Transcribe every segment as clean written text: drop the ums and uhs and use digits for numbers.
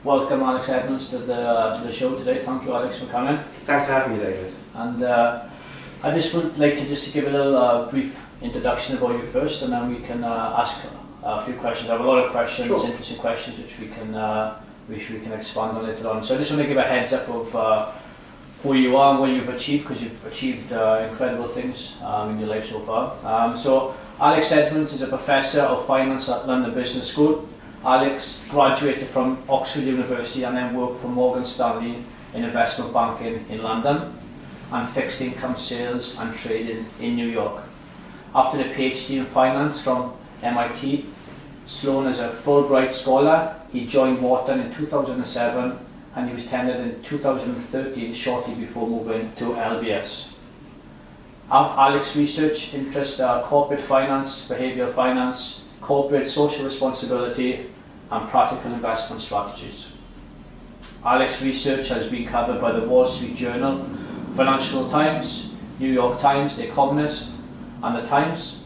welcome Alex Edmans to the show today. Thank you, Alex, for coming. Thanks for having me, David. And I just would like to give a little brief introduction about you first, and then we can ask a few questions. I have a lot of questions, Sure. Interesting questions, which we can expand on later on. So I just want to give a heads up of who you are and what you've achieved, because you've achieved incredible things in your life so far. So Alex Edmans is a professor of finance at London Business School. Alex graduated from Oxford University and then worked for Morgan Stanley in investment banking in London and fixed income sales and trading in New York. After a PhD in finance from MIT, Sloan as a Fulbright scholar, he joined Wharton in 2007 and he was tenured in 2013, shortly before moving to LBS. Alex's research interests corporate finance, behavioural finance, corporate social responsibility and practical investment strategies. Alex's research has been covered by the Wall Street Journal, Financial Times, New York Times, The Economist and The Times,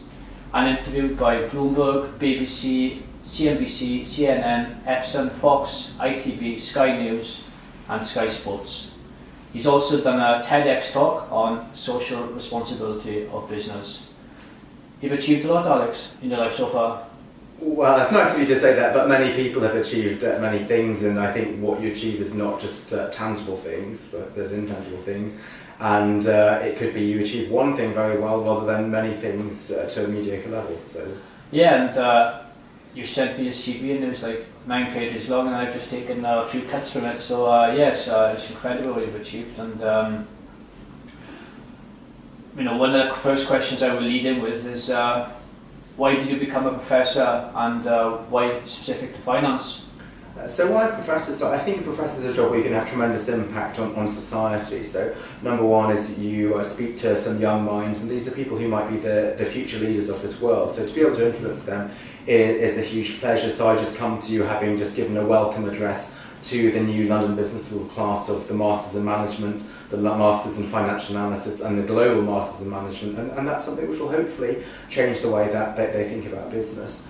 and interviewed by Bloomberg, BBC, CNBC, CNN, Epson, Fox, ITV, Sky News and Sky Sports. He's also done a TEDx talk on social responsibility of business. You've achieved a lot, Alex, in your life so far. Well, it's nice of you to say that, but many people have achieved many things, and I think what you achieve is not just tangible things, but there's intangible things. And it could be you achieve one thing very well rather than many things to a mediocre level. So yeah, and you sent me a CV and it was like 9 pages long, and I've just taken a few cuts from it. So yes, it's incredible what you've achieved. And one of the first questions I will lead in with is why did you become a professor, and why specific to finance? So why a professor? So I think a professor is a job where you can have tremendous impact on society. So number one is you speak to some young minds, and these are people who might be the future leaders of this world. So to be able to influence them is a huge pleasure. So I just come to you having just given a welcome address to the new London Business School class of the Masters in Management, the Masters in Financial Analysis and the Global Masters in Management, and that's something which will hopefully change the way that they think about business.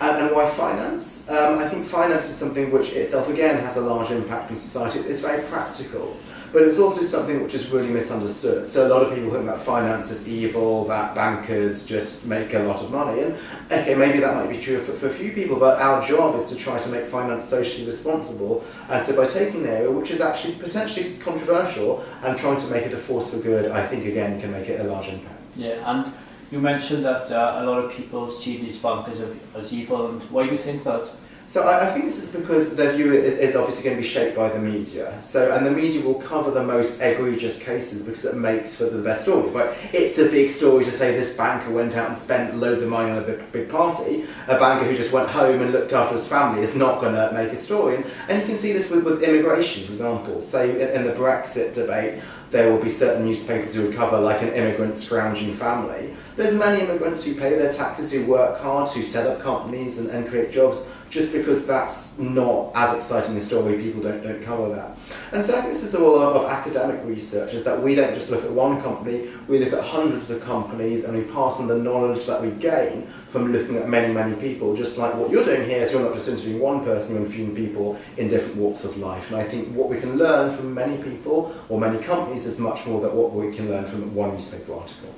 And why finance? I think finance is something which itself again has a large impact on society. It's very practical, but it's also something which is really misunderstood. So a lot of people think that finance is evil, that bankers just make a lot of money, and okay, maybe that might be true for a few people, but our job is to try to make finance socially responsible, and so by taking an area which is actually potentially controversial and trying to make it a force for good, I think again can make it a large impact. Yeah, and you mentioned that a lot of people see these bankers as evil, and why do you think that? So I think this is because their view is obviously going to be shaped by the media. And the media will cover the most egregious cases because it makes for the best stories. Right? It's a big story to say this banker went out and spent loads of money on a big party. A banker who just went home and looked after his family is not going to make a story. And you can see this with immigration, for example. Say in the Brexit debate, there will be certain newspapers who would cover like an immigrant scrounging family. There's many immigrants who pay their taxes, who work hard, who set up companies and create jobs. Just because that's not as exciting a story, people don't cover that. And so I think this is the role of academic research, is that we don't just look at one company, we look at hundreds of companies and we pass on the knowledge that we gain from looking at many people. Just like what you're doing here is you're not just interviewing one person, you're interviewing people in different walks of life. And I think what we can learn from many people or many companies is much more than what we can learn from one newspaper article.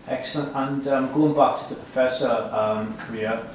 Excellent. And going back to the professor career,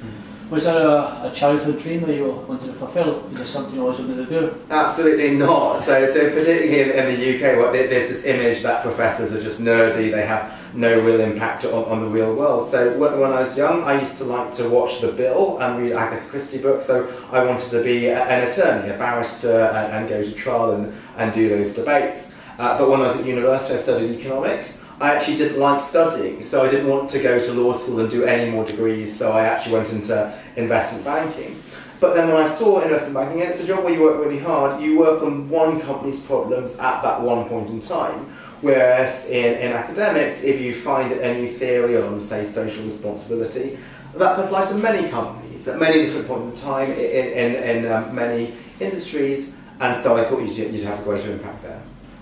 was that a childhood dream that you wanted to fulfil? Was there something you always wanted to do? Absolutely not. So particularly in the UK, there's this image that professors are just nerdy, they have no real impact on the real world. So when I was young, I used to like to watch The Bill and read Agatha Christie books, so I wanted to be an attorney, a barrister, and go to trial and do those debates. But when I was at university, I studied economics. I actually didn't like studying, so I didn't want to go to law school and do any more degrees, so I actually went into investment banking. But then when I saw investment banking, it's a job where you work really hard, you work on one company's problems at that one point in time, whereas in academics, if you find a new theory on, say, social responsibility, that applies to many companies at many different points in time in many industries, and so I thought you'd have a greater impact there.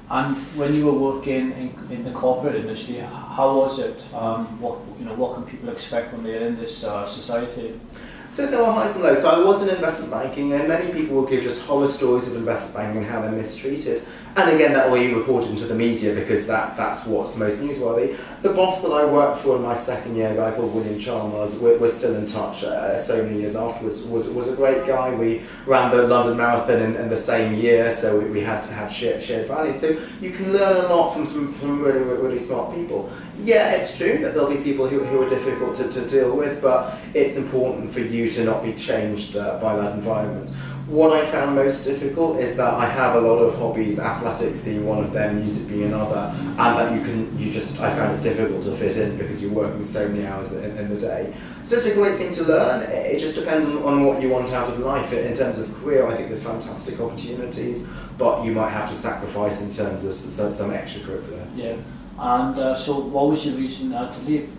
And when you were working in the corporate industry, how was it? What can people expect when they're in this society? So there were highs and lows. So I was in investment banking, and many people will give just horror stories of investment banking and how they're mistreated. And again, that will be reported into the media because that's what's most newsworthy. The boss that I worked for in my second year, a guy called William Chalmers, we're still in touch so many years afterwards, was a great guy. We ran the London Marathon in the same year, so we had shared values. So you can learn a lot from really, really smart people. Yeah, it's true that there'll be people who are difficult to deal with, but it's important for you to not be changed by that environment. What I found most difficult is that I have a lot of hobbies, athletics being one of them, music being another, and that I found it difficult to fit in because you're working so many hours in the day. So it's a great thing to learn. It just depends on what you want out of life. In terms of career, I think there's fantastic opportunities, but you might have to sacrifice in terms of some extracurricular. Yeah. And so what was your reason to leave?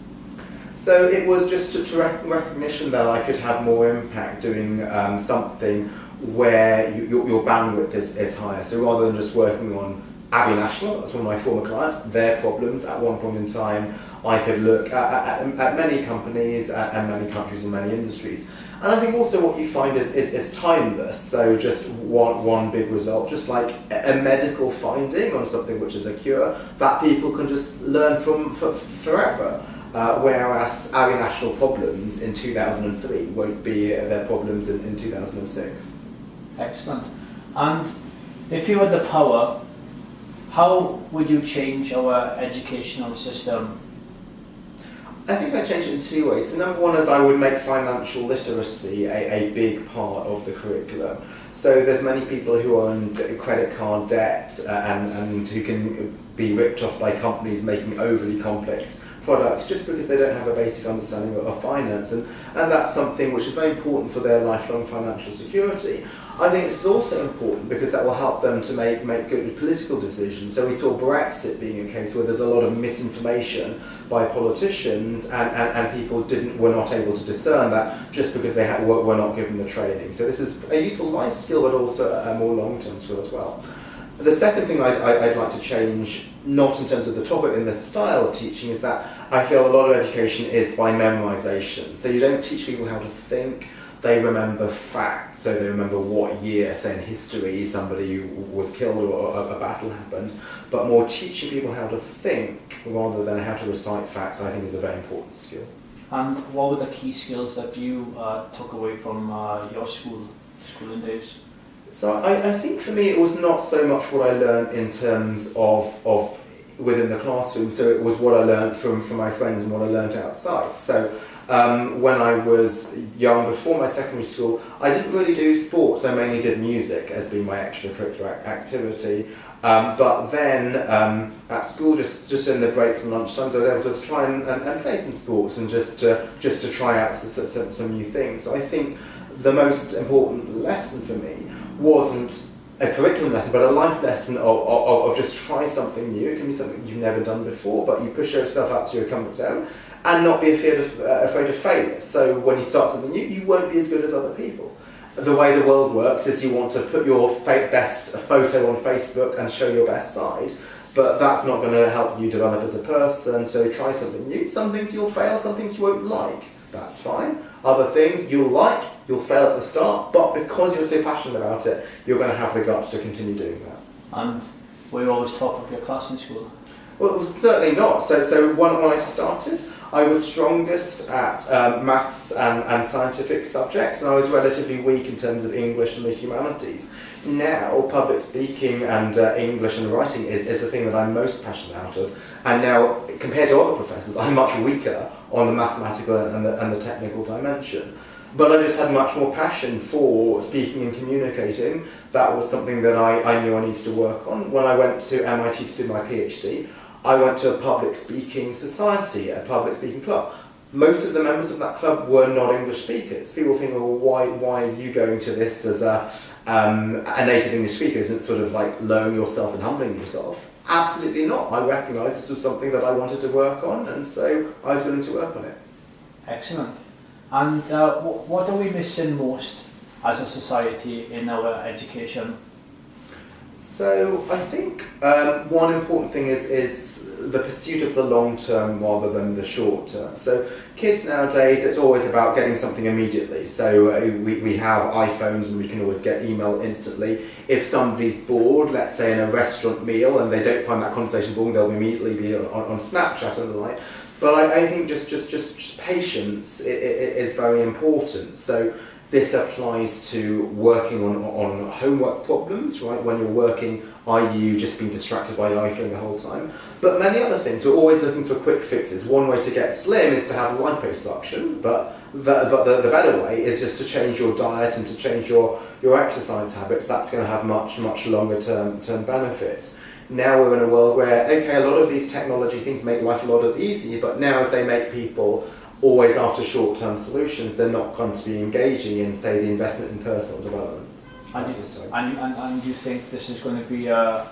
So it was just to recognition that I could have more impact doing something where your bandwidth is higher. So rather than just working on Abbey National, that's one of my former clients, their problems at one point in time, I could look at many companies and many countries and many industries. And I think also what you find is timeless, so just one big result, just like a medical finding on something which is a cure, that people can just learn from forever. Whereas Abbey National problems in 2003 won't be their problems in 2006. Excellent. And if you had the power, how would you change our educational system? I think I'd change it in two ways. So number one is I would make financial literacy a big part of the curriculum. So there's many people who are in credit card debt and who can be ripped off by companies making overly complex products just because they don't have a basic understanding of finance, and that's something which is very important for their lifelong financial security. I think it's also important because that will help them to make good political decisions. So we saw Brexit being a case where there's a lot of misinformation by politicians and people were not able to discern that just because they were not given the training. So this is a useful life skill but also a more long-term skill as well. The second thing I'd like to change, not in terms of the topic and the style of teaching, is that I feel a lot of education is by memorization. So you don't teach people how to think, they remember facts, so they remember what year, say in history, somebody was killed or a battle happened, but more teaching people how to think rather than how to recite facts, I think is a very important skill. And what were the key skills that you took away from your schooling days? So I think for me it was not so much what I learned in terms of within the classroom, so it was what I learned from my friends and what I learned outside. So when I was young, before my secondary school, I didn't really do sports, I mainly did music as being my extracurricular activity. But then at school, just in the breaks and lunchtimes, I was able to try and play some sports and just to try out some new things. So I think the most important lesson for me wasn't a curriculum lesson, but a life lesson of just try something new. It can be something you've never done before, but you push yourself out to your comfort zone and not be afraid of failure. So when you start something new, you won't be as good as other people. The way the world works is you want to put your best photo on Facebook and show your best side, but that's not going to help you develop as a person, so try something new. Some things you'll fail, some things you won't like. That's fine. Other things you'll like, you'll fail at the start, but because you're so passionate about it, you're going to have the guts to continue doing that. And were you always top of your class in school? Well, certainly not. So when I started, I was strongest at maths and scientific subjects, and I was relatively weak in terms of English and the humanities. Now, public speaking and English and writing is the thing that I'm most passionate out of. And now, compared to other professors, I'm much weaker on the mathematical and the technical dimension. But I just had much more passion for speaking and communicating. That was something that I knew I needed to work on. When I went to MIT to do my PhD, I went to a public speaking society, a public speaking club. Most of the members of that club were not English speakers. People think, well, why are you going to this as a native English speaker? Isn't it sort of like lowering yourself and humbling yourself? Absolutely not. I recognised this was something that I wanted to work on, and so I was willing to work on it. Excellent. And what are we missing most as a society in our education? So I think one important thing is the pursuit of the long term rather than the short term. So kids nowadays, it's always about getting something immediately. So we have iPhones and we can always get email instantly. If somebody's bored, let's say in a restaurant meal, and they don't find that conversation boring, they'll immediately be on Snapchat and the like. But I think just patience is very important. So this applies to working on homework problems, right? When you're working, are you just being distracted by your iPhone the whole time? But many other things. We're always looking for quick fixes. One way to get slim is to have liposuction, but the better way is just to change your diet and to change your exercise habits. That's going to have much longer term benefits. Now we're in a world where, okay, a lot of these technology things make life a lot easier, but now if they make people always after short-term solutions, they're not going to be engaging in, say, the investment in personal development. And you think this is going to be a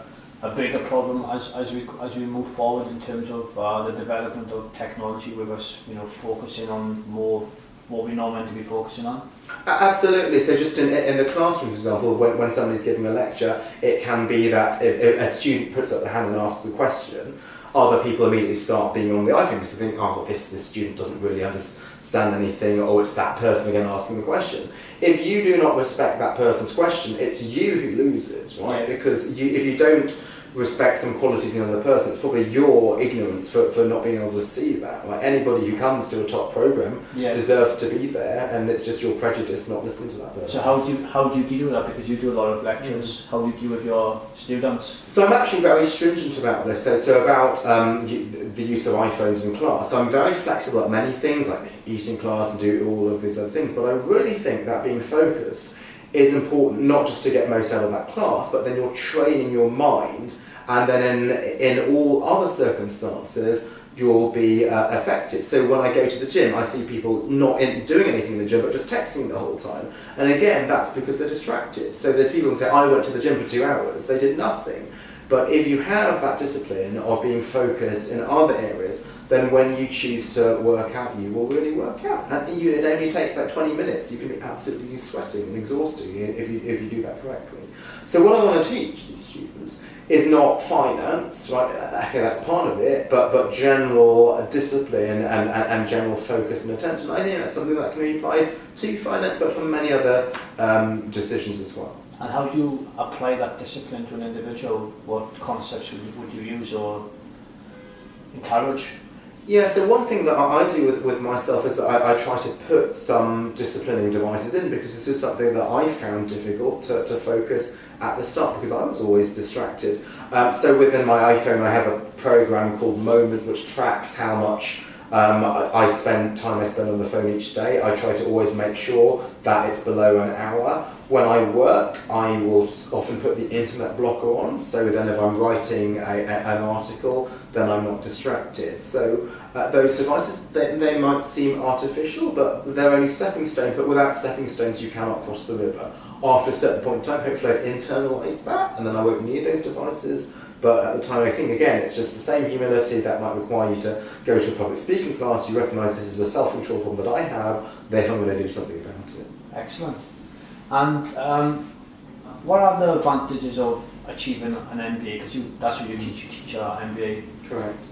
bigger problem as we move forward in terms of the development of technology, with us, focusing on more what we know meant to be focusing on? Absolutely. So just in the classroom, for example, when somebody's giving a lecture, it can be that if a student puts up their hand and asks a question, other people immediately start being on the iPhone because they think, oh, this student doesn't really understand anything, or it's that person again asking the question. If you do not respect that person's question, it's you who loses, right? Yeah. Because if you don't respect some qualities in another person, it's probably your ignorance for not being able to see that. Like anybody who comes to a top program deserves to be there, and it's just your prejudice not listening to that person. So how do you deal with that? Because you do a lot of lectures. How do you deal with your students? So I'm actually very stringent about this. So about the use of iPhones in class. So I'm very flexible at many things, like eat in class and do all of these other things. But I really think that being focused is important, not just to get most out of that class, but then you're training your mind, and then in all other circumstances you'll be effective. So when I go to the gym, I see people not doing anything in the gym but just texting the whole time, and again that's because they're distracted. So there's people who say, I went to the gym for 2 hours, they did nothing. But if you have that discipline of being focused in other areas, then when you choose to work out, you will really work out. And it only takes about 20 minutes. You can be absolutely sweating and exhausting if you do that correctly. So what I want to teach these students is not finance, right? Okay, that's part of it, but general discipline and general focus and attention. I think that's something that can be applied to finance, but for many other decisions as well. And how do you apply that discipline to an individual? What concepts would you use or encourage? Yeah, so one thing that I do with myself is that I try to put some disciplining devices in, because this is something that I found difficult to focus at the start, because I was always distracted. So within my iPhone I have a program called Moment, which tracks how much time I spend on the phone each day. I try to always make sure that it's below an hour. When I work, I will often put the internet blocker on, so then if I'm writing an article, then I'm not distracted. So those devices, they might seem artificial, but they're only stepping stones, but without stepping stones you cannot cross the river. After a certain point in time, hopefully I've internalised that, and then I won't need those devices. But at the time, I think, again, it's just the same humility that might require you to go to a public speaking class. You recognise this is a self-control problem that I have, therefore I'm going to do something about it. Excellent. And what are the advantages of achieving an MBA? Because that's what you teach an MBA. Correct.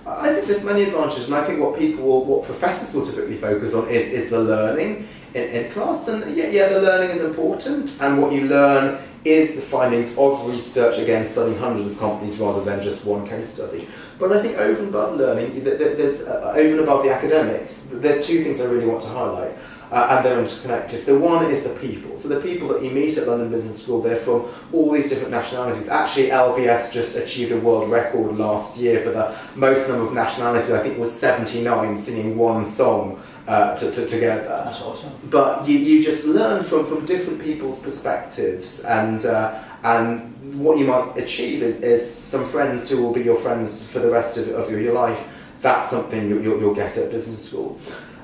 I think there's many advantages, and I think what professors will typically focus on is the learning in class. And yeah, the learning is important, and what you learn is the findings of research, again, studying hundreds of companies rather than just one case study. But I think over and above learning, there's over and above the academics, there's two things I really want to highlight, and they're interconnected. So one is the people. So the people that you meet at London Business School, they're from all these different nationalities. Actually, LBS just achieved a world record last year for the most number of nationalities. I think it was 79 singing one song together. That's awesome. But you just learn from different people's perspectives, and what you might achieve is some friends who will be your friends for the rest of your life. That's something you'll get at business school.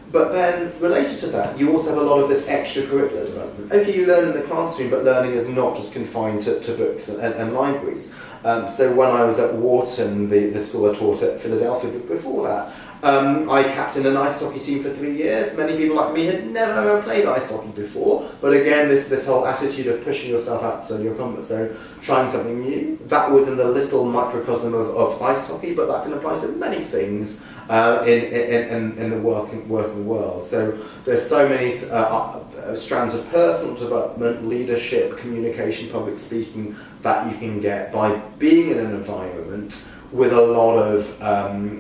But then, related to that, you also have a lot of this extracurricular development. Okay, you learn in the classroom, but learning is not just confined to books and libraries. So when I was at Wharton, the school I taught at Philadelphia, but before that, I captained an ice hockey team for 3 years. Many people like me had never ever played ice hockey before, but again, this whole attitude of pushing yourself outside your comfort zone, trying something new, that was in the little microcosm of ice hockey, but that can apply to many things in the working world. So there's so many strands of personal development, leadership, communication, public speaking that you can get by being in an environment with a lot of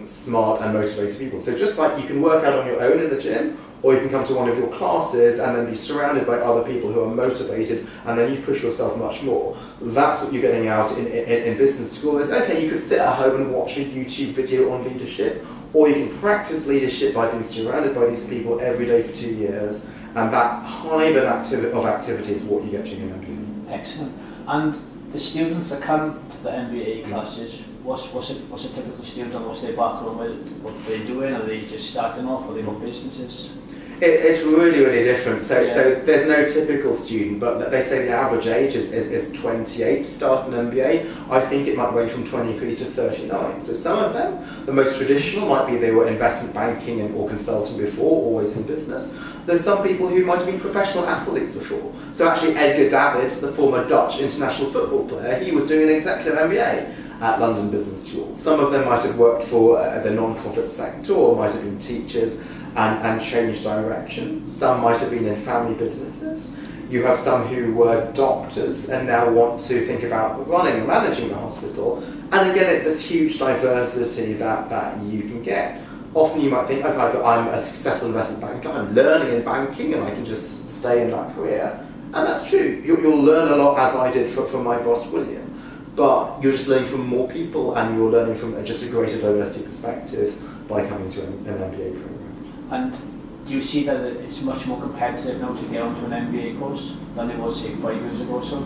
smart and motivated people. So just like you can work out on your own in the gym, or you can come to one of your classes and then be surrounded by other people who are motivated, and then you push yourself much more. That's what you're getting out in business school. Is okay, you could sit at home and watch a YouTube video on leadership, or you can practice leadership by being surrounded by these people every day for 2 years, and that hive of activity is what you get during an MBA. Excellent. And the students that come to the MBA classes, what's a typical student and what's their background? What are they doing? Are they just starting off, or they got businesses? It's really, really different. So there's no typical student, but they say the average age is 28 to start an MBA. I think it might range from 23 to 39. So some of them, the most traditional might be they were investment banking or consulting before, always in business. There's some people who might have been professional athletes before. So actually Edgar Davids, the former Dutch international football player, he was doing an executive MBA at London Business School. Some of them might have worked for the non-profit sector, or might have been teachers and changed direction. Some might have been in family businesses. You have some who were doctors and now want to think about running and managing the hospital. And again, it's this huge diversity that you can get. Often you might think, okay, I'm a successful investment banker, I'm learning in banking and I can just stay in that career. And that's true. You'll learn a lot, as I did from my boss, William. But you're just learning from more people, and you're learning from just a greater diversity perspective by coming to an MBA program. And do you see that it's much more competitive now to get onto an MBA course than it was, say, 5 years ago or so?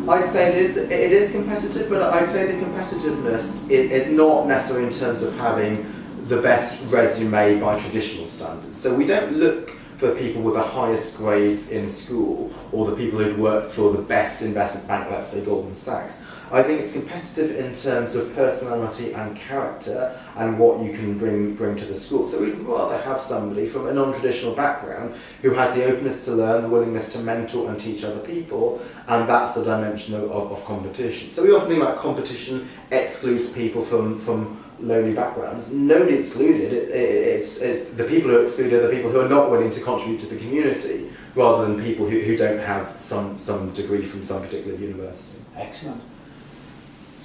I'd say it is competitive, but I'd say the competitiveness is not necessarily in terms of having the best resume by traditional standards. So we don't look for people with the highest grades in school, or the people who'd worked for the best investment bank, let's say Goldman Sachs. I think it's competitive in terms of personality and character and what you can bring to the school. So we'd rather have somebody from a non-traditional background who has the openness to learn, the willingness to mentor and teach other people, and that's the dimension of competition. So we often think about competition excludes people from lowly backgrounds. Nobody excluded. It's the people who are excluded are the people who are not willing to contribute to the community, rather than people who don't have some degree from some particular university. Excellent.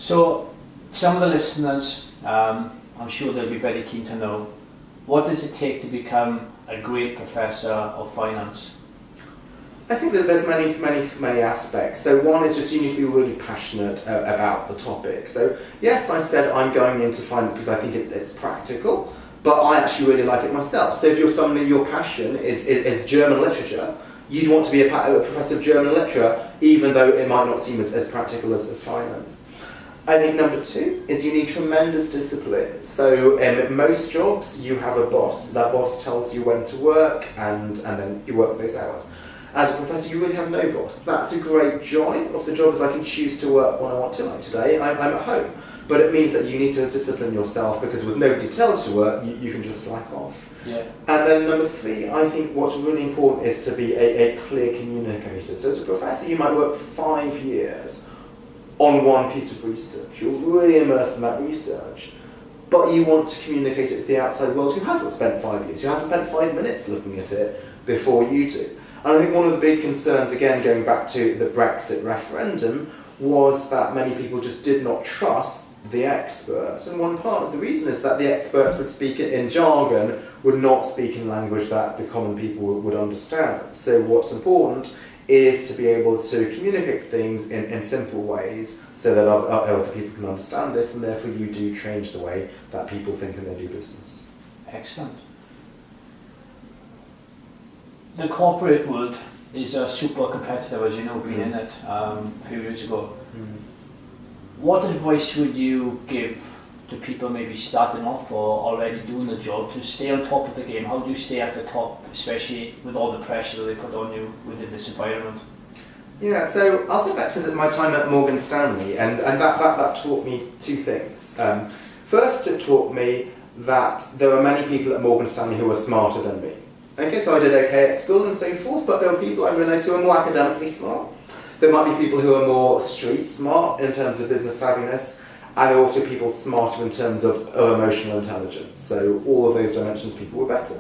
So, some of the listeners, I'm sure they'll be very keen to know, what does it take to become a great professor of finance? I think that there's many aspects. So one is just you need to be really passionate about the topic. So yes, I said I'm going into finance because I think it's practical, but I actually really like it myself. So if you're somebody, your passion is German literature, you'd want to be a professor of German literature, even though it might not seem as practical as finance. I think number two is you need tremendous discipline. So in most jobs, you have a boss. That boss tells you when to work, and then you work those hours. As a professor, you really have no boss. That's a great joy of the job, is I can choose to work when I want to. Like today, I'm at home. But it means that you need to discipline yourself, because with nobody tells you to work, you can just slack off. Yeah. And then number three, I think what's really important is to be a clear communicator. So as a professor, you might work 5 years on one piece of research. You're really immersed in that research, but you want to communicate it to the outside world who hasn't spent 5 years, who hasn't spent 5 minutes looking at it before you do. And I think one of the big concerns, again going back to the Brexit referendum, was that many people just did not trust the experts. And one part of the reason is that the experts would speak in jargon, would not speak in language that the common people would understand. So what's important is to be able to communicate things in simple ways so that other people can understand this, and therefore you do change the way that people think and they do business. Excellent. The corporate world is super competitive, as you know, being in it a few years ago. What advice would you give to people maybe starting off or already doing the job to stay on top of the game? How do you stay at the top, especially with all the pressure that they put on you within this environment? Yeah, so I'll go back to my time at Morgan Stanley, and that taught me two things. First, it taught me that there are many people at Morgan Stanley who are smarter than me. Okay, so I did okay at school and so forth, but there were people I realised who are more academically smart. There might be people who are more street smart in terms of business savviness, and there are also people smarter in terms of emotional intelligence. So all of those dimensions, people were better.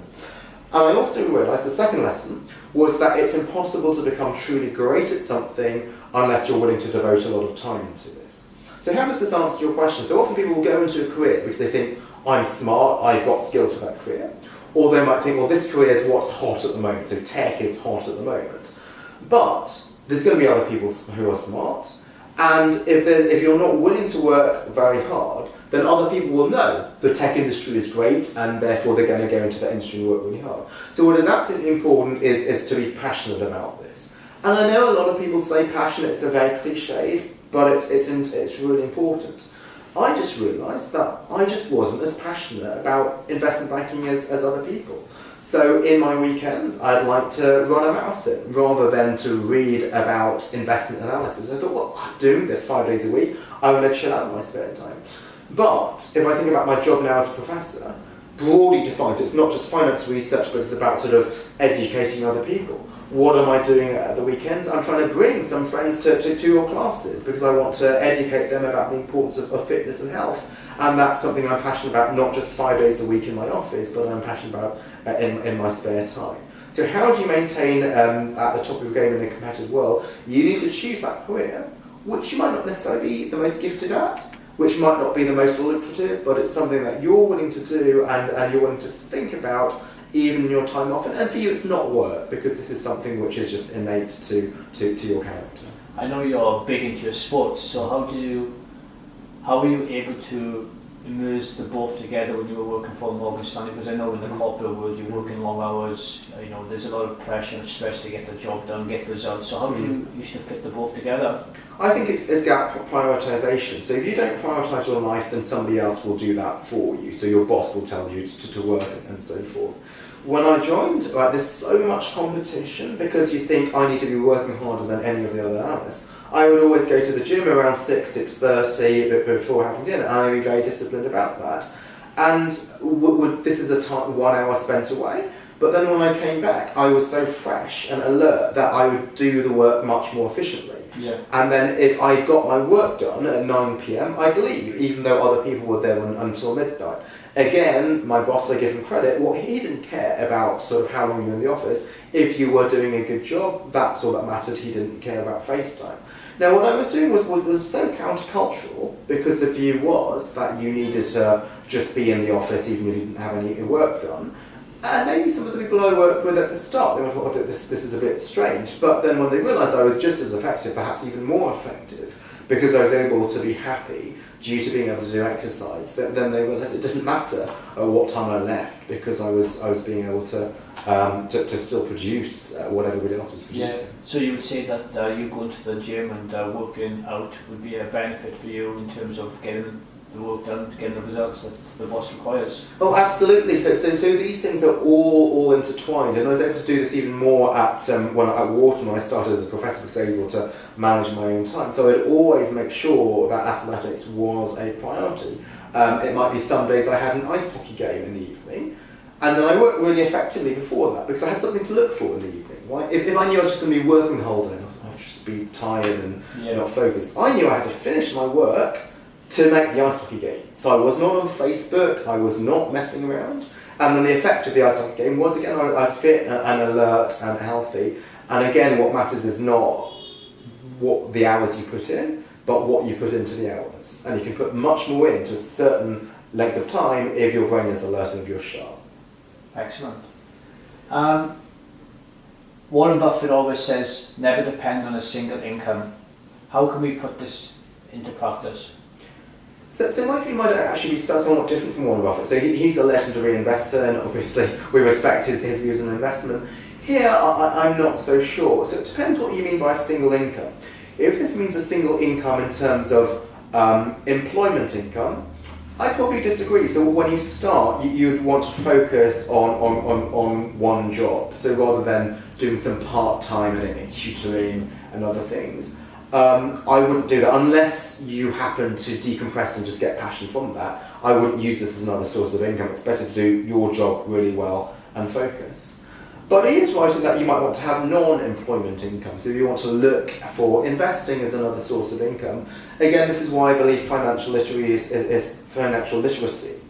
And I also realised the second lesson was that it's impossible to become truly great at something unless you're willing to devote a lot of time into this. So how does this answer your question? So often people will go into a career because they think, I'm smart, I've got skills for that career. Or they might think, well, this career is what's hot at the moment, so tech is hot at the moment. But there's going to be other people who are smart, and if you're not willing to work very hard, then other people will know the tech industry is great, and therefore they're going to go into that industry and work really hard. So what is absolutely important is to be passionate about this. And I know a lot of people say passionate, it's a very cliched, but it's really important. I just realised that I just wasn't as passionate about investment banking as other people. So in my weekends, I'd like to run a marathon rather than to read about investment analysis. I thought, well, I'm doing this 5 days a week. I want to chill out in my spare time. But if I think about my job now as a professor, broadly defined, so it's not just finance research, but it's about sort of educating other people. What am I doing at the weekends? I'm trying to bring some friends to your classes because I want to educate them about the importance of fitness and health. And that's something I'm passionate about, not just 5 days a week in my office, but I'm passionate about in my spare time. So how do you maintain at the top of your game in a competitive world? You need to choose that career, which you might not necessarily be the most gifted at, which might not be the most lucrative, but it's something that you're willing to do and you're willing to think about even in your time off. And for you it's not work, because this is something which is just innate to your character. I know you're big into your sports, so how were you able to immerse the both together when you were working for Morgan Stanley? Because I know in the corporate world you're working long hours, there's a lot of pressure and stress to get the job done, get results. So how do you used to fit the both together? I think it's about prioritisation. So if you don't prioritise your life, then somebody else will do that for you. So your boss will tell you to work and so forth. When I joined, there's so much competition because you think I need to be working harder than any of the other analysts. I would always go to the gym around 6:30 before having dinner, and I'd be very disciplined about that. And this is a 1 hour spent away. But then when I came back, I was so fresh and alert that I would do the work much more efficiently. Yeah. And then if I got my work done at 9 p.m, I'd leave, even though other people were there until midnight. Again, my boss, I give him credit, he didn't care about sort of how long you were in the office. If you were doing a good job, that's all that mattered. He didn't care about FaceTime. Now, what I was doing was so countercultural, because the view was that you needed to just be in the office even if you didn't have any work done. And maybe some of the people I worked with at the start, they might have thought that this is a bit strange, but then when they realised I was just as effective, perhaps even more effective, because I was able to be happy due to being able to do exercise, then they realised it didn't matter what time I left, because I was being able to still produce what everybody else was producing. Yeah. So you would say that you going to the gym and working out would be a benefit for you in terms of getting the work done, getting the results that the boss requires? Oh, absolutely. So these things are all intertwined, and I was able to do this even more at Wharton when I started as a professor, because I was able to manage my own time. So I'd always make sure that athletics was a priority. It might be some days I had an ice hockey game in the evening, and then I worked really effectively before that because I had something to look for in the evening. Right? If I knew I was just going to be working the whole day, I'd just be tired and not focused. I knew I had to finish my work to make the ice hockey game. So I was not on Facebook, I was not messing around. And then the effect of the ice hockey game was, again, I was fit and alert and healthy. And again, what matters is not what the hours you put in, but what you put into the hours. And you can put much more into a certain length of time if your brain is alert and if you're sharp. Excellent. Warren Buffett always says, never depend on a single income. How can we put this into practice? So my view might actually be somewhat different from Warren Buffett. So he's a legendary investor, and obviously we respect his views on investment. Here, I'm not so sure. So it depends what you mean by a single income. If this means a single income in terms of employment income, I probably disagree. So when you start, you'd want to focus on one job. So rather than doing some part-time and tutoring and other things. I wouldn't do that unless you happen to decompress and just get passion from that. I wouldn't use this as another source of income. It's better to do your job really well and focus. But he is right in that you might want to have non-employment income. So if you want to look for investing as another source of income, again, this is why I believe financial literacy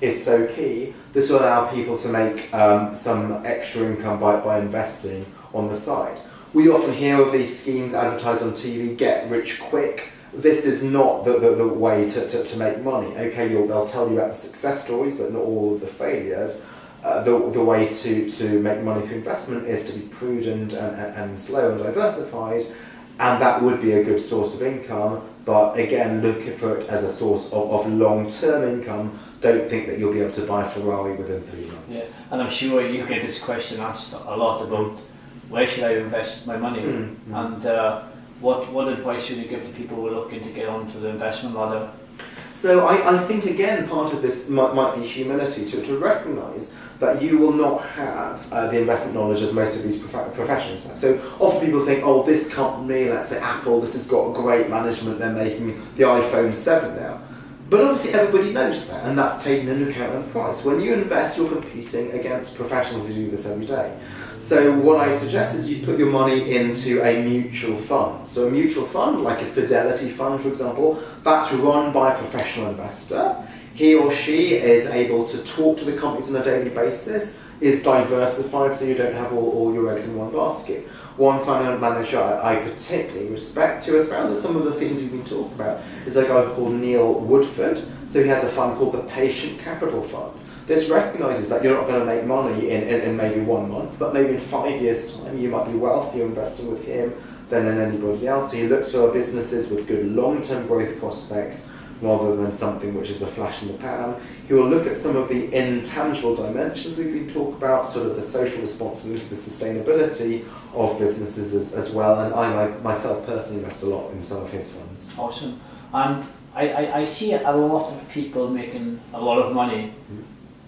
is so key. This will allow people to make some extra income by investing on the side. We often hear of these schemes advertised on TV, get rich quick. This is not the way to make money. Okay, they'll tell you about the success stories, but not all of the failures. The way to make money through investment is to be prudent and slow and diversified, and that would be a good source of income. But again, look for it as a source of long-term income. Don't think that you'll be able to buy a Ferrari within 3 months. Yeah, and I'm sure you get this question asked a lot about where should I invest my money, and what advice should you give to people who are looking to get onto the investment ladder? So I think, again, part of this might be humility, to recognise that you will not have the investment knowledge as most of these professionals have. So often people think, oh, this company, let's say Apple, this has got great management, they're making the iPhone 7 now. But obviously everybody knows that, and that's taken into account in price. When you invest, you're competing against professionals who do this every day. So what I suggest is you put your money into a mutual fund. So a mutual fund, like a Fidelity fund, for example, that's run by a professional investor. He or she is able to talk to the companies on a daily basis, is diversified so you don't have all your eggs in one basket. One fund manager I particularly respect, who espouses some of the things we've been talking about, is a guy called Neil Woodford. So he has a fund called the Patient Capital Fund. This recognises that you're not going to make money in maybe 1 month, but maybe in 5 years' time you might be wealthier investing with him than in anybody else. So he looks for businesses with good long-term growth prospects rather than something which is a flash in the pan. He will look at some of the intangible dimensions we've been talking about, sort of the social responsibility, the sustainability of businesses as well, and I myself personally invest a lot in some of his funds. Awesome. And I see a lot of people making a lot of money,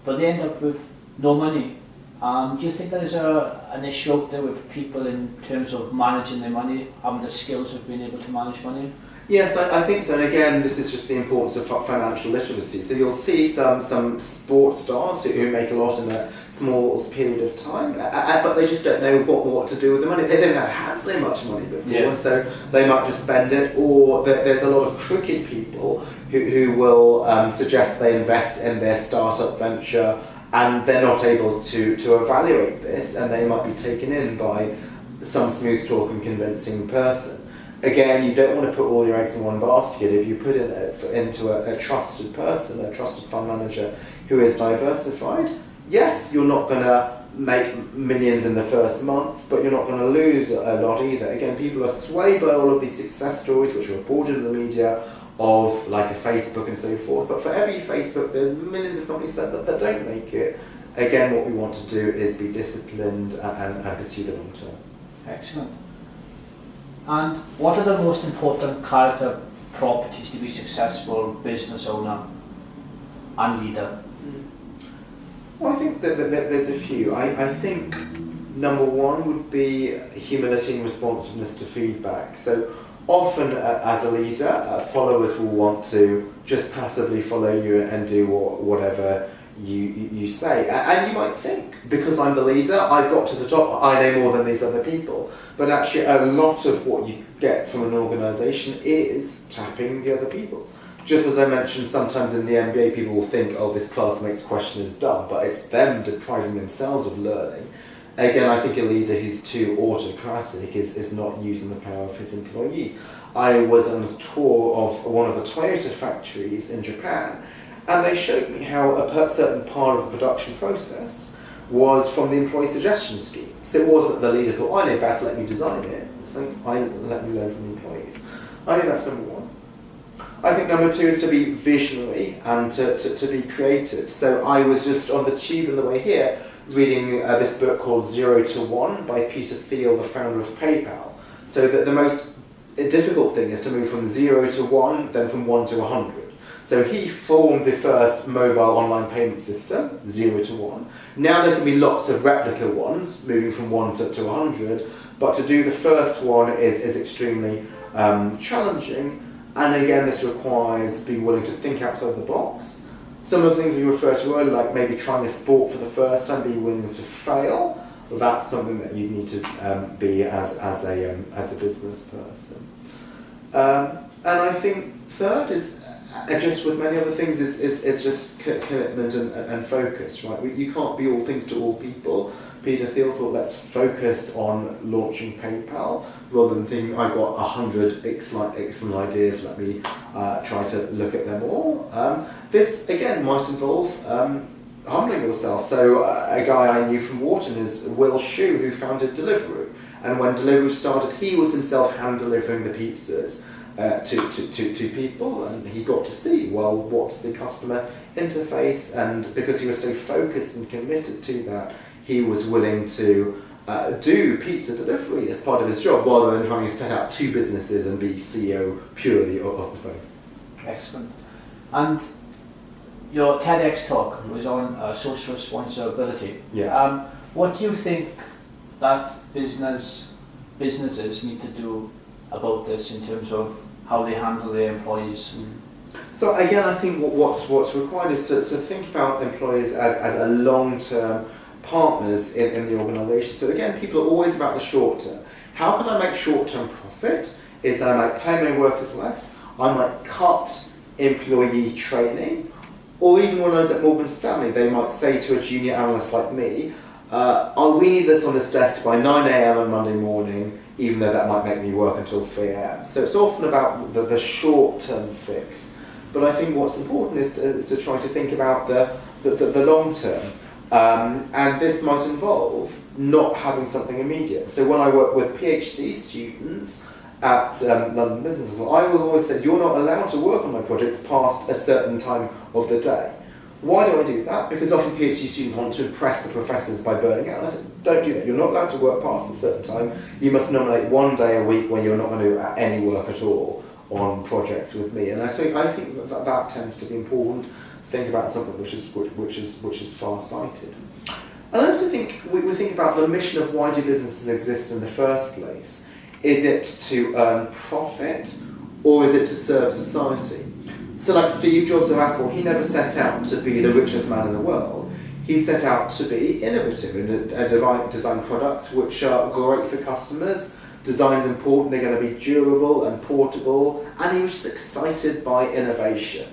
but they end up with no money. Do you think there is an issue out there with people in terms of managing their money, having the skills of being able to manage money? Yes, I think so. And again, this is just the importance of financial literacy. So you'll see some sports stars who make a lot in a small period of time, but they just don't know what to do with the money. They don't know had so much money before, and so they might just spend it. Or there's a lot of crooked people who will suggest they invest in their startup venture, and they're not able to evaluate this, and they might be taken in by some smooth talk and convincing person. Again, you don't want to put all your eggs in one basket. If you put it into a trusted person, a trusted fund manager who is diversified, yes, you're not going to make millions in the first month, but you're not going to lose a lot either. Again, people are swayed by all of these success stories which are reported in the media of like a Facebook and so forth, but for every Facebook there's millions of companies that don't make it. Again, what we want to do is be disciplined and pursue the long term. Excellent. And what are the most important character properties to be a successful business owner and leader? Well, I think that there's a few. I think number one would be humility and responsiveness to feedback. So often as a leader, followers will want to just passively follow you and do whatever you say. And you might think, because I'm the leader, I've got to the top, I know more than these other people. But actually a lot of what you get from an organisation is tapping the other people. Just as I mentioned, sometimes in the MBA people will think, oh, this classmate's question is dumb, but it's them depriving themselves of learning. Again, I think a leader who's too autocratic is not using the power of his employees. I was on a tour of one of the Toyota factories in Japan, and they showed me how a certain part of the production process was from the employee suggestion scheme. So it wasn't the leader thought, I know best, let me design it. It's like, let me learn from the employees. I think that's number one. I think number two is to be visionary and to be creative. So I was just on the tube on the way here reading this book called 0 to 1 by Peter Thiel, the founder of PayPal. So that the most difficult thing is to move from 0 to 1, then from 1 to 100. So he formed the first mobile online payment system, 0 to 1. Now there can be lots of replica ones, moving from 1 to 100, but to do the first one is extremely challenging. And again, this requires being willing to think outside the box. Some of the things we refer to earlier, like maybe trying a sport for the first time, being willing to fail, well, that's something that you need to be as a business person. And I think third is, just with many other things, is just commitment and focus, right? You can't be all things to all people. Peter Thiel thought, let's focus on launching PayPal, rather than thinking, I've got 100 excellent ideas, let me try to look at them all. This, again, might involve humbling yourself. So a guy I knew from Wharton is Will Shue, who founded Deliveroo. And when Deliveroo started, he was himself hand-delivering the pizzas to people, and he got to see, well, what's the customer interface, and because he was so focused and committed to that, he was willing to do pizza delivery as part of his job, rather than trying to set up two businesses and be CEO purely of both. Excellent. And your TEDx talk was on social responsibility. Yeah. What do you think that businesses need to do about this in terms of how they handle their employees? So again, I think what's required is to think about employees as a long-term partners in the organisation. So again, people are always about the short term. How can I make short-term profit? Is I might pay my workers less, I might cut employee training, or even when I was at Morgan Stanley, they might say to a junior analyst like me, we need this on this desk by 9 a.m. on Monday morning, even though that might make me work until 3 a.m. So it's often about the short-term fix. But I think what's important is to try to think about the long term. And this might involve not having something immediate. So when I work with PhD students at London Business School, I will always say, you're not allowed to work on my projects past a certain time of the day. Why do I do that? Because often PhD students want to impress the professors by burning out. And I said, don't do that. You're not allowed to work past a certain time. You must nominate one day a week when you're not going to do any work at all on projects with me. And I think that tends to be important. Think about something which is far-sighted. And I also think we think about the mission of why do businesses exist in the first place. Is it to earn profit, or is it to serve society? So like Steve Jobs of Apple, he never set out to be the richest man in the world. He set out to be innovative and design products which are great for customers. Design's important, they're going to be durable and portable, and he was just excited by innovation.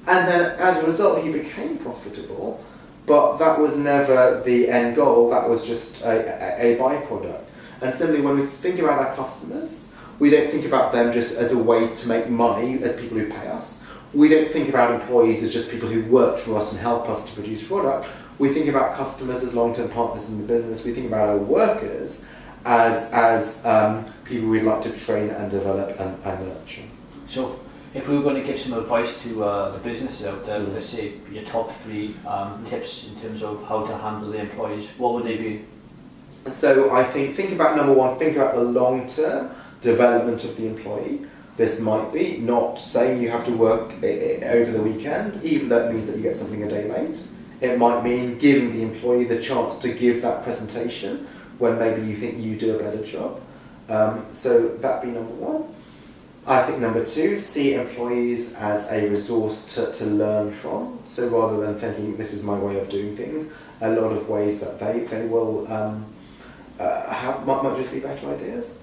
And then as a result, he became profitable, but that was never the end goal, that was just a byproduct. And similarly, when we think about our customers, we don't think about them just as a way to make money, as people who pay us. We don't think about employees as just people who work for us and help us to produce product. We think about customers as long-term partners in the business. We think about our workers as people we'd like to train and develop and nurture. So if we were going to give some advice to the businesses out there, let's say your top 3 tips in terms of how to handle the employees, what would they be? So I think about number 1, think about the long-term development of the employee. This might be not saying you have to work over the weekend, even though it means that you get something a day late. It might mean giving the employee the chance to give that presentation when maybe you think you do a better job. So that'd be number 1. I think number 2, see employees as a resource to learn from. So rather than thinking this is my way of doing things, a lot of ways that they will have might just be better ideas.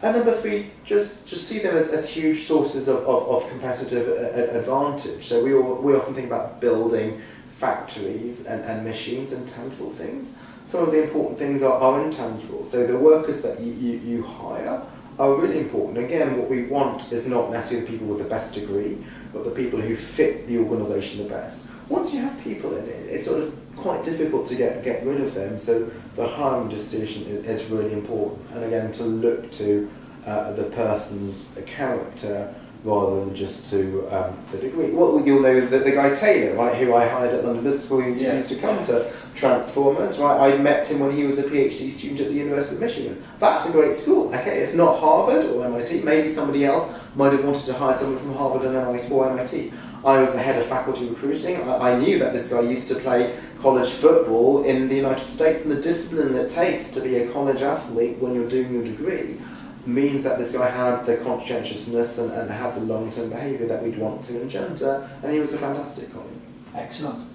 And number 3, just see them as huge sources of competitive advantage. So we often think about building factories and machines and tangible things. Some of the important things are intangible. So the workers that you hire are really important. Again, what we want is not necessarily people with the best degree, but the people who fit the organisation the best. Once you have people in it, it's sort of quite difficult to get rid of them. So the hiring decision is really important. And again, to look to the person's character rather than just to the degree. Well, you'll know that the guy Taylor, right, who I hired at London Business School, who used to come to Transformers, right? I met him when he was a PhD student at the University of Michigan. That's a great school, okay? It's not Harvard or MIT. Maybe somebody else might have wanted to hire someone from Harvard and MIT. I was the head of faculty recruiting. I knew that this guy used to play college football in the United States, and the discipline it takes to be a college athlete when you're doing your degree means that this guy had the conscientiousness and had the long-term behaviour that we'd want to engender, and he was a fantastic colleague. Excellent.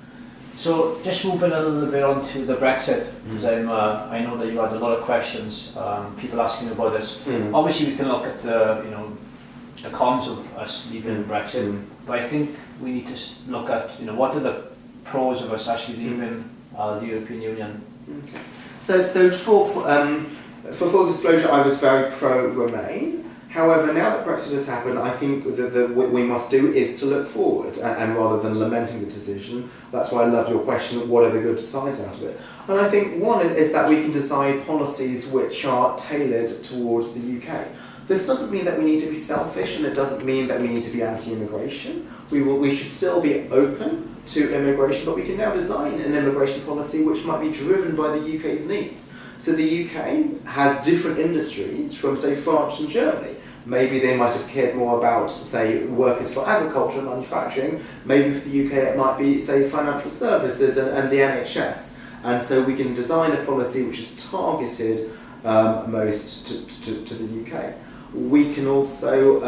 So just moving a little bit on to the Brexit, because I know that you had a lot of questions, people asking about this. Obviously we can look at the cons of us leaving Brexit, but I think we need to look at what are the pros of us actually leaving the European Union. Okay. So for full disclosure, I was very pro-Remain. However, now that Brexit has happened, I think that what we must do is to look forward, and rather than lamenting the decision. That's why I love your question, what are the good sides out of it? And I think one is that we can decide policies which are tailored towards the UK. This doesn't mean that we need to be selfish, and it doesn't mean that we need to be anti-immigration. We should still be open to immigration, but we can now design an immigration policy which might be driven by the UK's needs. So the UK has different industries from, say, France and Germany. Maybe they might have cared more about, say, workers for agriculture and manufacturing. Maybe for the UK it might be, say, financial services and the NHS. And so we can design a policy which is targeted most to the UK. We can also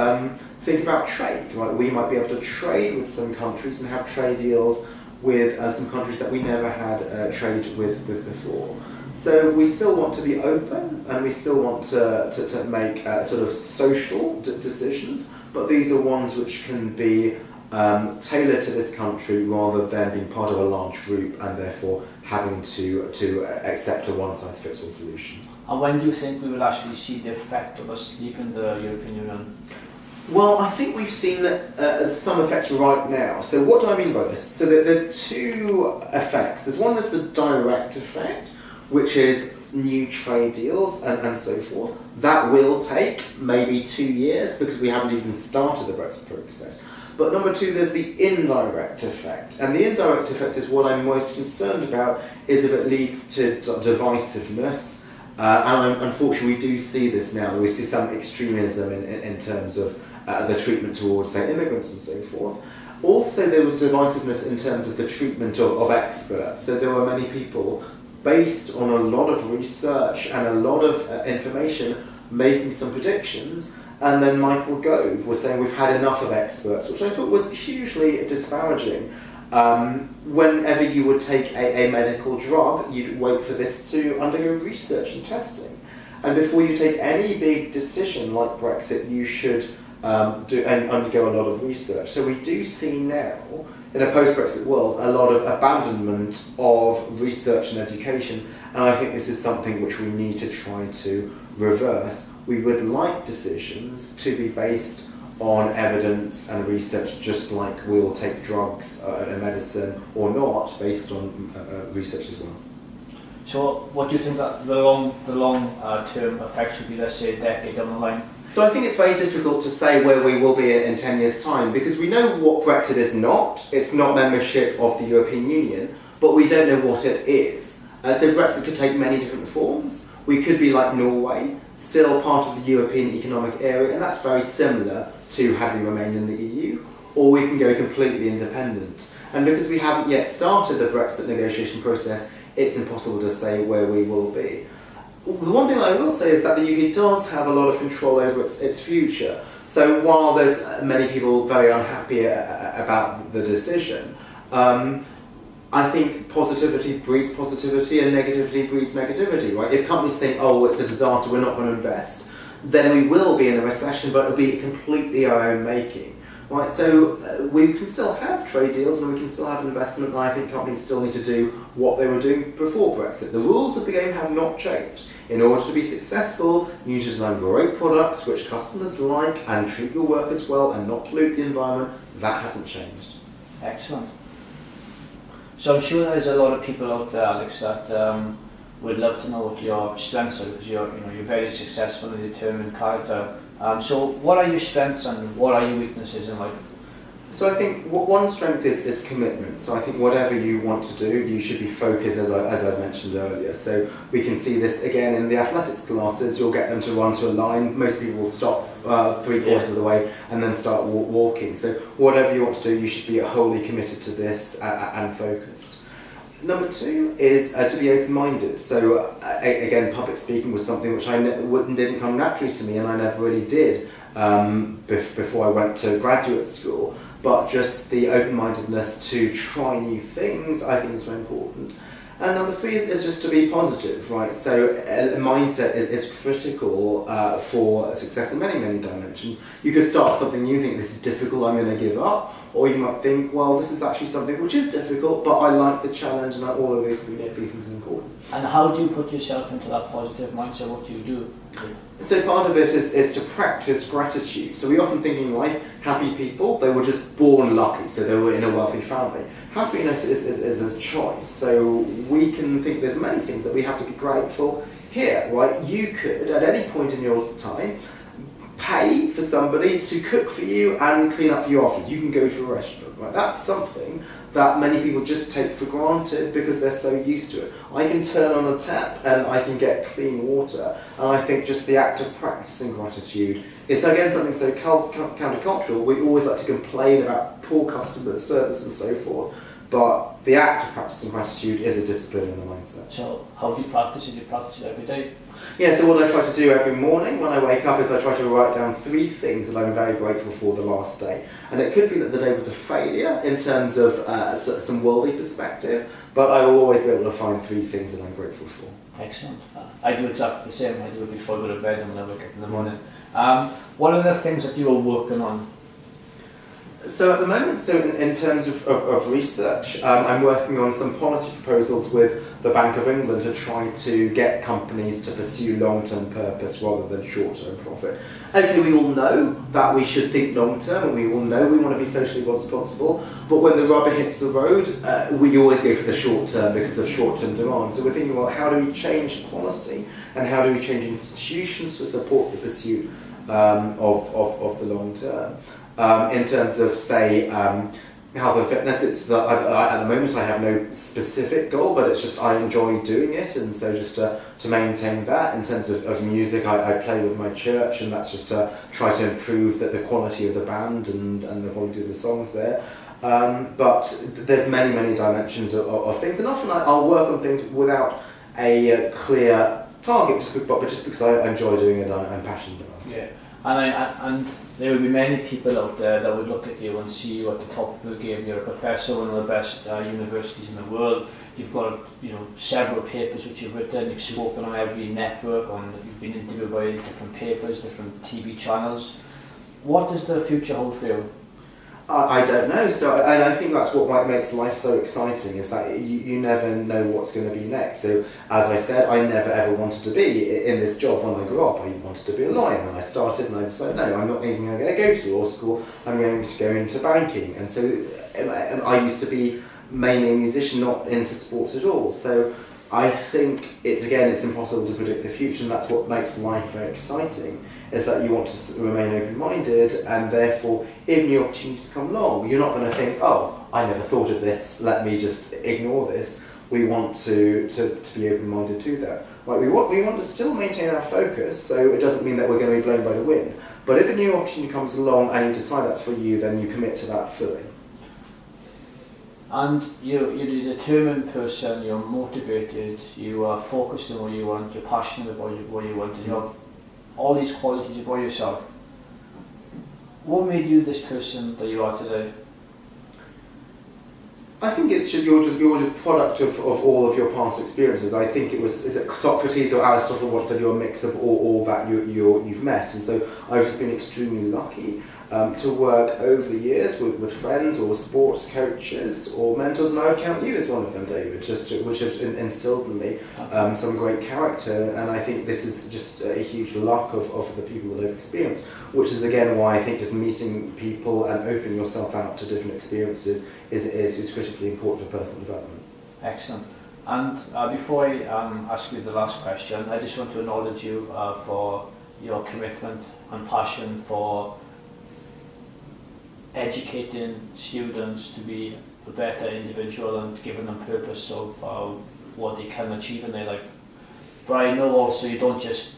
think about trade. Right? We might be able to trade with some countries and have trade deals with some countries that we never had trade with before. So we still want to be open, and we still want to make sort of social decisions, but these are ones which can be tailored to this country rather than being part of a large group and therefore having to accept a one-size-fits-all solution. And when do you think we will actually see the effect of us leaving the European Union? Well, I think we've seen some effects right now. So what do I mean by this? So there's two effects. There's one that's the direct effect, which is new trade deals and so forth. That will take maybe 2 years because we haven't even started the Brexit process. But number two, there's the indirect effect. And the indirect effect is what I'm most concerned about, is if it leads to divisiveness. And unfortunately, we do see this now. We see some extremism in terms of the treatment towards, say, immigrants and so forth. Also, there was divisiveness in terms of the treatment of experts. So there were many people, based on a lot of research and a lot of information, making some predictions, and then Michael Gove was saying we've had enough of experts, which I thought was hugely disparaging. Whenever you would take a medical drug, you'd wait for this to undergo research and testing. And before you take any big decision like Brexit, you should undergo a lot of research. So we do see now, in a post-Brexit world, a lot of abandonment of research and education, and I think this is something which we need to try to reverse. We would like decisions to be based on evidence and research, just like we'll take drugs and medicine or not, based on research as well. So what do you think that the long term effect should be, let's say, a decade down the line? So I think it's very difficult to say where we will be in 10 years' time, because we know what Brexit is not. It's not membership of the European Union, but we don't know what it is. So Brexit could take many different forms. We could be like Norway, still part of the European Economic Area, and that's very similar to having remained in the EU, or we can go completely independent. And because we haven't yet started the Brexit negotiation process, it's impossible to say where we will be. The one thing I will say is that the UK does have a lot of control over its future. So while there's many people very unhappy about the decision, I think positivity breeds positivity and negativity breeds negativity, right? If companies think, oh, it's a disaster, we're not going to invest, then we will be in a recession, but it'll be completely our own making. Right, so we can still have trade deals and we can still have investment, and I think companies still need to do what they were doing before Brexit. The rules of the game have not changed. In order to be successful, you need to design great products which customers like and treat your workers well and not pollute the environment. That hasn't changed. Excellent. So I'm sure there's a lot of people out there, Alex, that would love to know what your strengths are, because you're very successful and determined character. So what are your strengths and what are your weaknesses in life? So I think one strength is commitment. So I think whatever you want to do, you should be focused, as I mentioned earlier. So we can see this again in the athletics classes. You'll get them to run to a line. Most people will stop 3/4 of the way and then start walking. So whatever you want to do, you should be wholly committed to this and focused. Number two is to be open-minded. So again, public speaking was something which didn't come naturally to me, and I never really did before I went to graduate school. But just the open-mindedness to try new things, I think is very important. And number three is just to be positive, right? So a mindset is critical for success in many, many dimensions. You could start something new, think this is difficult, I'm going to give up. Or you might think, well, this is actually something which is difficult, but I like the challenge, and all of those three things are important. And how do you put yourself into that positive mindset? What do you do? So part of it is to practice gratitude. So we often think in life, happy people, they were just born lucky, so they were in a wealthy family. Happiness is a choice. So we can think there's many things that we have to be grateful here, right? You could, at any point in your time, pay for somebody to cook for you and clean up for you afterwards. You can go to a restaurant, right? That's something that many people just take for granted because they're so used to it. I can turn on a tap and I can get clean water, and I think just the act of practicing gratitude is again something so countercultural. We always like to complain about poor customer service and so forth, but the act of practicing gratitude is a discipline in the mindset. So how do you practice it? Do you practice it every day? Yeah, so what I try to do every morning when I wake up is I try to write down 3 things that I'm very grateful for the last day. And it could be that the day was a failure in terms of some worldly perspective, but I will always be able to find 3 things that I'm grateful for. Excellent. I do exactly the same. I do it before I go to bed and when I wake up in the morning. What are the things that you are working on? So at the moment, in terms of research, I'm working on some policy proposals with the Bank of England to try to get companies to pursue long-term purpose rather than short-term profit. Okay, we all know that we should think long-term, and we all know we want to be socially responsible, but when the rubber hits the road, we always go for the short-term because of short-term demand. So we're thinking, well, how do we change policy, and how do we change institutions to support the pursuit of the long-term? In terms of, say, health and fitness, it's that at the moment I have no specific goal, but it's just I enjoy doing it, and so just to maintain that. In terms of music, I play with my church, and that's just to try to improve the quality of the band and the quality of the songs there. But there's many dimensions of things, and often I'll work on things without a clear target, but just because I enjoy doing it and I'm passionate about it. Yeah. And there will be many people out there that would look at you and see you at the top of the game. You're a professor, one of the best universities in the world. You've got several papers which you've written. You've spoken on every network, you've been interviewed by different papers, different TV channels. What does the future hold for you? I don't know. And I think that's what makes life so exciting, is that you never know what's going to be next. So, as I said, I never ever wanted to be in this job when I grew up. I wanted to be a lawyer, and I started, and I decided, no, I'm not even going to go to law school. I'm going to go into banking. And so, and I used to be mainly a musician, not into sports at all. So, I think it's impossible to predict the future, and that's what makes life very exciting, is that you want to remain open-minded, and therefore, if new opportunities come along, you're not going to think, oh, I never thought of this, let me just ignore this. We want to be open-minded to that. Like we want to still maintain our focus, so it doesn't mean that we're going to be blown by the wind. But if a new opportunity comes along and you decide that's for you, then you commit to that fully. And you're a determined person, you're motivated, you are focused on what you want, you're passionate about what you want, and you have all these qualities about yourself. What made you this person that you are today? I think it's just you're the product of all of your past experiences. I think is it Socrates or Aristotle once said you're a mix of all that you've met, and so I've just been extremely lucky to work over the years with friends or sports coaches or mentors, and I would count you as one of them, David, which has instilled in me some great character, and I think this is just a huge luck of the people that I've experienced, which is again why I think just meeting people and opening yourself out to different experiences is critically important for personal development. Excellent. And before I ask you the last question, I just want to acknowledge you for your commitment and passion for educating students to be a better individual and giving them purpose of what they can achieve in their life. But I know also you don't just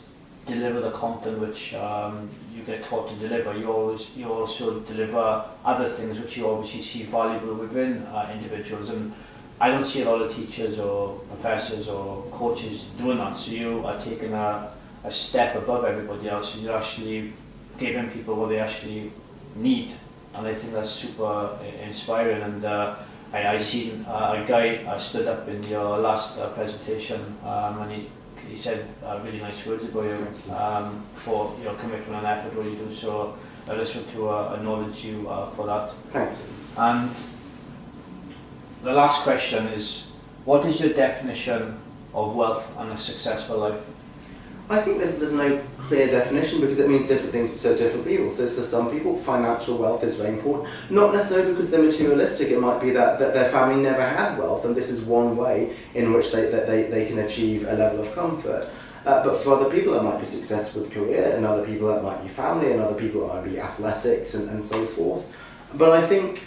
deliver the content which you get taught to deliver. You also deliver other things which you obviously see valuable within individuals. And I don't see a lot of teachers or professors or coaches doing that. So you are taking a step above everybody else. You're actually giving people what they actually need, and I think that's super inspiring. And I seen a guy stood up in your last presentation, and he said really nice words about you for your commitment and effort what you do. So I just want to acknowledge you for that. Thanks. And the last question is, what is your definition of wealth and a successful life? I think there's no clear definition because it means different things to different people. So some people, financial wealth is very important. Not necessarily because they're materialistic. It might be that their family never had wealth, and this is one way in which they can achieve a level of comfort. But for other people, it might be success with career, and other people, it might be family, and other people, it might be athletics and so forth. But I think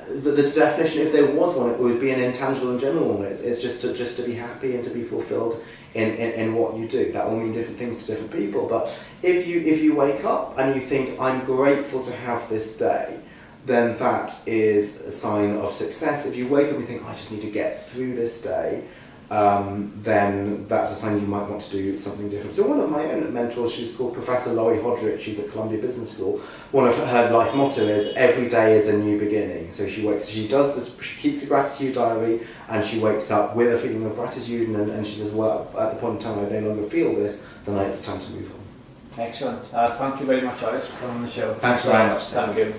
the definition, if there was one, it would be an intangible and general one. It's just to be happy and to be fulfilled in what you do. That will mean different things to different people. But if you wake up and you think, I'm grateful to have this day, then that is a sign of success. If you wake up and you think, I just need to get through this day, then that's a sign you might want to do something different. So one of my own mentors, she's called Professor Laurie Hodrick, she's at Columbia Business School. One of her life motto is, every day is a new beginning. So she keeps a gratitude diary, and she wakes up with a feeling of gratitude, and she says, well, at the point in time I no longer feel this, then it's time to move on. Excellent. Thank you very much, Alex, for coming on the show. Thanks very much. Thank you.